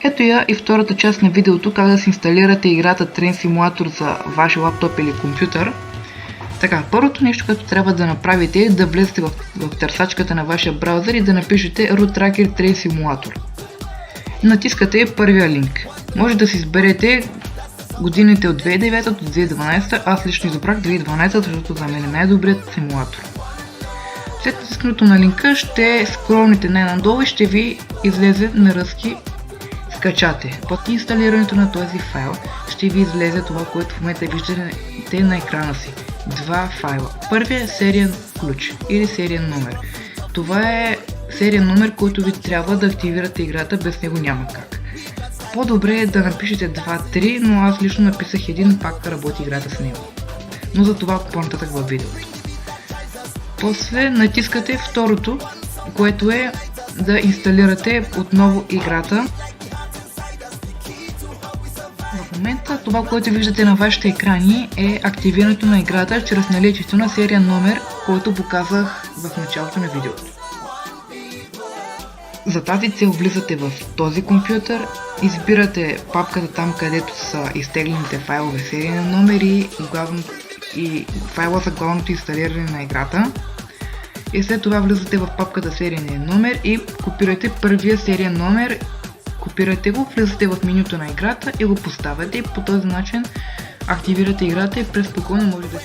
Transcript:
Ето я и втората част на видеото, как да си инсталирате играта Train Simulator за вашия лаптоп или компютър. Така, първото нещо, което трябва да направите е да влезете в търсачката на вашия браузър и да напишете Root Tracker Train Simulator. Натискате първия линк. Може да си изберете годините от 2009 до 2012, аз лично избрах 2012, защото за мен е най-добрият симулатор. След натискането на линка ще скролните най-надолу и ще ви излезе на ръски скачате. Под инсталирането на този файл ще ви излезе това, което в момента виждате на екрана си. Два файла. Първият е сериен ключ или сериен номер. Това е сериен номер, който ви трябва да активирате играта, без него няма как. По-добре е да напишете 2-3, но аз лично написах един, пак работи играта с него. Но за това по-нататък във видеото. После натискате второто, което е да инсталирате отново играта. В момента това, което виждате на вашите екрани е активирането на играта чрез наличието на сериен номер, който показах в началото на видеото. За тази цел влизате в този компютър, избирате папката там, където са изтеглените файлове сериен номер и файла за главното инсталиране на играта. И след това влизате в папката сериен номер и копирате първия сериен номер, копирате го, влизате в менюто на играта и го поставяте и по този начин активирате играта и преспокойно може да